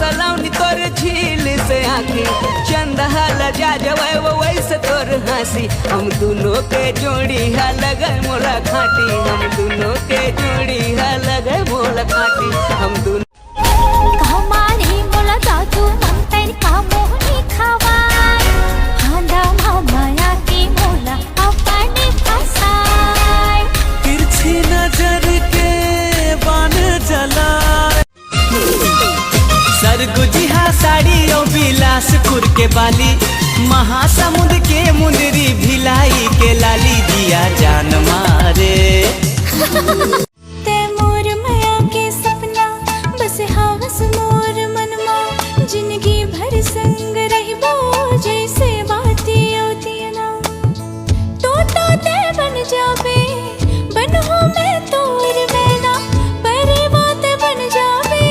सलाउनी तोर झील से आखी चंदा लजा जवाय वैसे तोर हंसी हम दोनों के जोड़ी है लगे मोला खाटी हम दोनों के जोड़ी है लगे मोला खाटी हम दोनों सरगुजिहा साड़ी और बिलासपुर के बाली महासमुंद के मुंदरी भिलाई के लाली दिया जान मारे ते मोर माया के सपना बस हवस मोर मनमा जिंदगी भर संग रहबो जैसे बाती होती ना तो ते बन जाबे बनहु मैं तोर बेना परे बात बन जाबे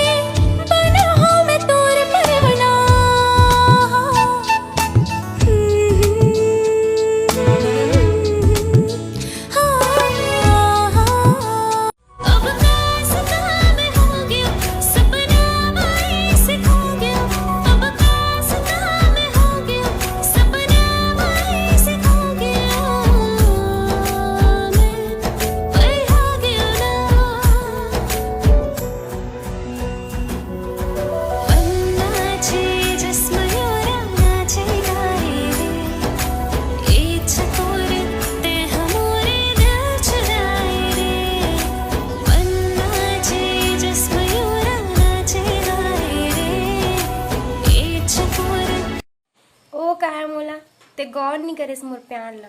ते गौर नहीं करेस मोर प्यार ला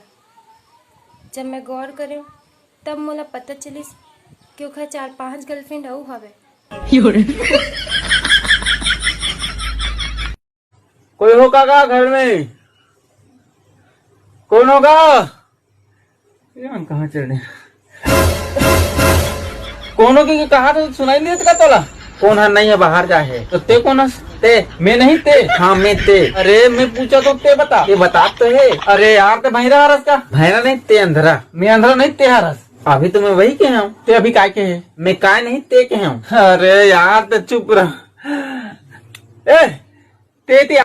जब मैं गौर करे तब मोला पता चलिस कि ओखर 4-5 गर्लफ्रेंड अऊ हवे कोई होगा का घर में कौन होगा यार कहाँ चढ़ने कौन हो की कहा तो सुनाई नहीं देता तोला कौन है नहीं है बाहर जा है तो ते कौन है ते मैं नहीं ते हाँ मैं ते अरे मैं पूछा तो ते बता ये बता तो है अरे यार ते भैरा हरस का भैरा नहीं ते अंधरा मैं अंधरा नहीं ते हरस अभी तो मैं वही के हूँ ते अभी काय के है मैं काय नहीं ते के हूँ अरे यार ते चुप रह ए ते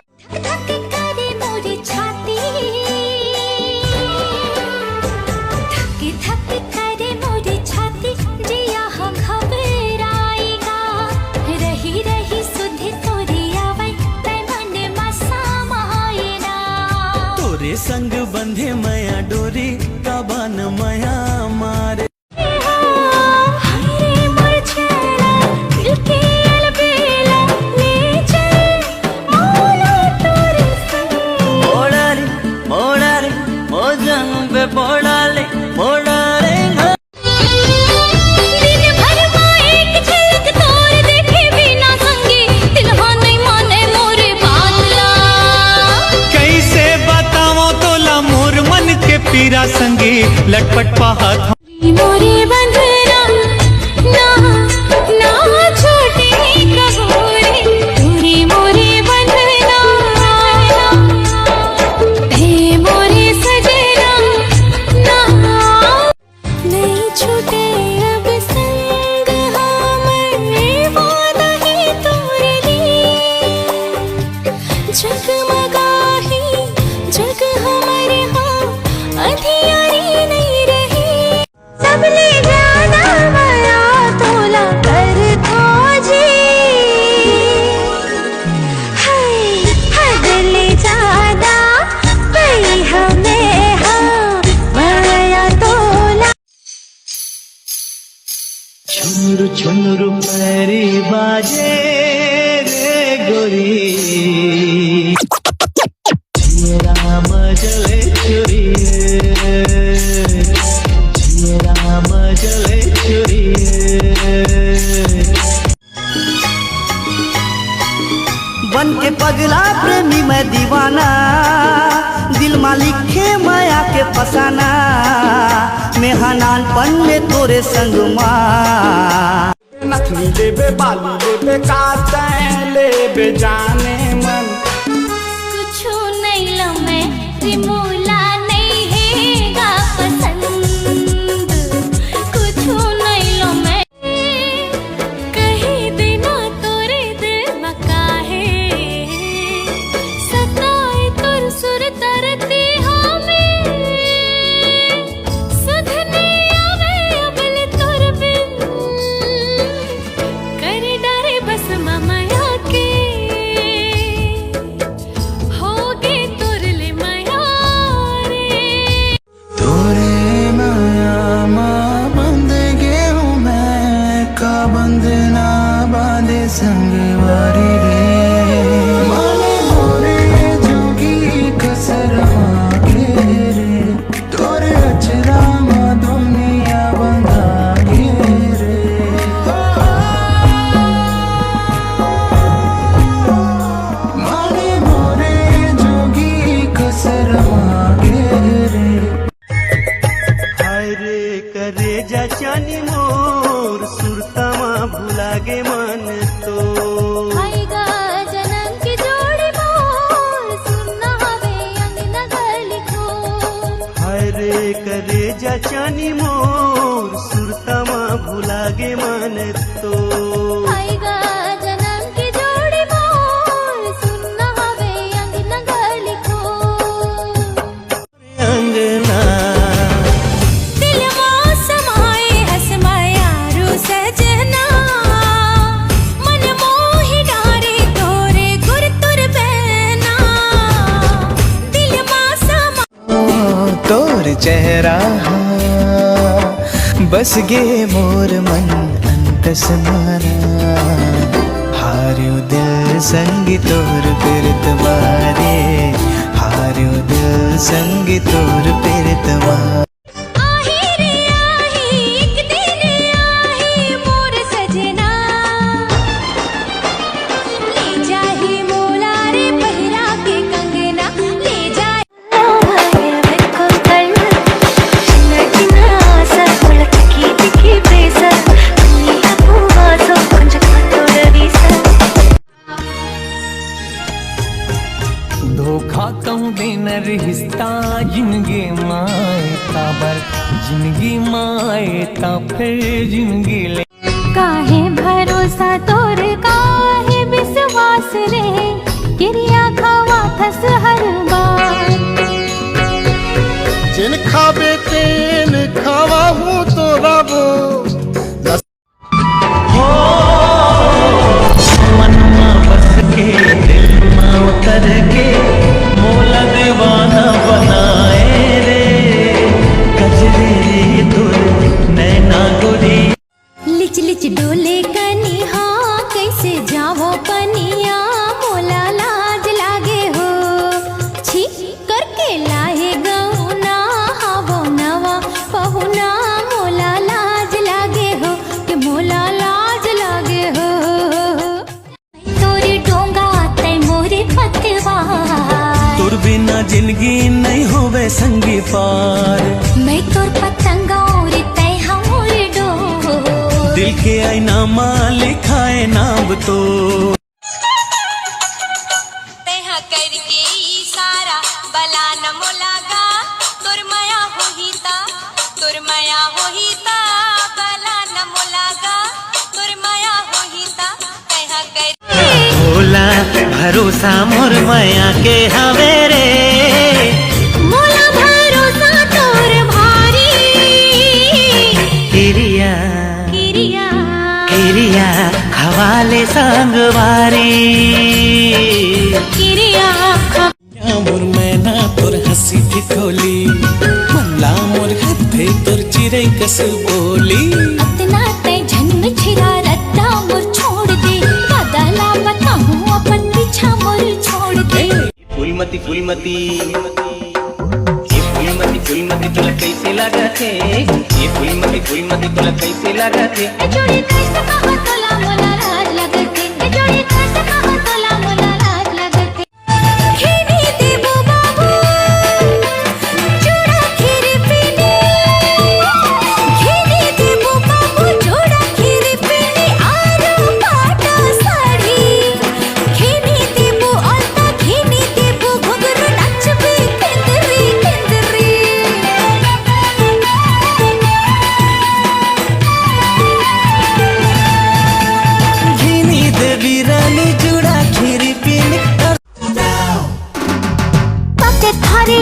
संग बंधे माया डोरी कबान माया मारे पीरा संगे लटपट पहा मोरे बंधना ना ना छोटे कबूरे तोरे मोरे बंधना हे मोरे सजना ना नहीं छूटे अब संग हमरे वादा ही तोरे लिए जगमगा ही जग हमारे अधियारी नहीं रही सब ले जाना माया तोला कर खोजी हद ले जाना कहीं हमें माया तोला छुनुरु छुनुरु पैरी बाजे रे गोरी राम जले चुरी राम जले चुरी बन के पगला प्रेमी मैं दीवाना दिल मालिक है माया के फसाना मैं हनानपन में तोरे संग माँ नथनी लेबे बाली लेबे काटे लेबे जाने मन कुछ नहीं लो मैं रिमोला नहीं है गा पसंद कुछ नहीं लो मैं कहीं देना तोरे दिल मका है संगवारी रे माने मोरे जोगी कसरमा के रे तोरे अचरा मा दुनिया बंधा के रे माने मोरे जोगी कसरमा के रे हाय रे करे जा चानी मोर सुरतामा भुलागे मन तो आएगा जन्म की जोड़ी मोर सुनना हवे अंगना गली को हाय रे करे जा चानी मोर सुरतामा भुलागे मन तो आएगा जन्म की जोड़ी मोर सुनना हवे अंगना गली को अंगना दिल मां समाए हसमायारू सजना मन मोहि डारे तोरे गुर तुर बहना दिल मां समा तोर चेहरा बस गे मोर मन अंतस मारा हार्यो दिल संगी तोर पिरत मारे हार्यो दिल संगी तोर पिरत मारे आही रे आही एक दिन आही मोर सजना ले जाही मोला रे पहिरा के कंगना ले जाए बिल्कुल कल चिन्ना आसा मुलकी दिखी बेसा नी अपुवा सो कुंज कंदोरवीसा धोखा कहूँ देना रिश्ता जिंदगी माए काबर जिंदगी माए ता फिर जिंदगी ले काहे भरोसा तोर काहे विश्वास रे किरिया खावा थस हर बार जिन खाबे तेन खावा हूँ तो रबो मनमा बस के दिल में उतर के मोला दीवाना बनाए रे गजरे दूर नैना गोरी लिच लिच डोले कनी हाँ कैसे जावो पनिया मोला लाज लागे हो छी करके लाए गौना हावो नवा पहुना मोला लाज लागे हो कि मोला लाज लागे हो तोरे डोंगा तै मोरे पतवा तोर बिना जिंदगी नहीं होवे संगी पार मैं तोर पतंगा और तै हमोर डोर दिल के आईना माँ लिखाए नाम तो तैहा करके इशारा बला न मोलागा तोर माया होहिता बला न मोलागा तोर माया होहिता तैहा कर भोला भरोसा मोर माया के हवे रे मोला भरोसा तोर भारी किरिया किरिया किरिया हवाले संगवारी किरिया मोर मैना तोर हंसी ठिठोली मल्ला मोर हथे तोर चिरे कस बोली इतना तै जन्म छिरा रत्ता मोर छोड़ दे बदला बताऊं अपन पीछा मोर छोड़ दे फूलमती फूलमती ये फूलमती तुला कैसे लगा थे ये फूलमती तुला कैसे लगा थे ए जोड़ी कैसे कहा तोला मोला लाज लगते ए जोड़ी कैसे कहा तोला मोला लाज लगते खीनी देबो बाबू जोड़ा खीर पीनी खीनी देबो बाबू जोड़ा खीर पीनी आरो पाटा साड़ी खीनी देबो अलता खीनी देबो घुंघरू नचबी केंदरी केंदरी घिनी देवी रानी जुड़ा खीरी पीनी पके थारी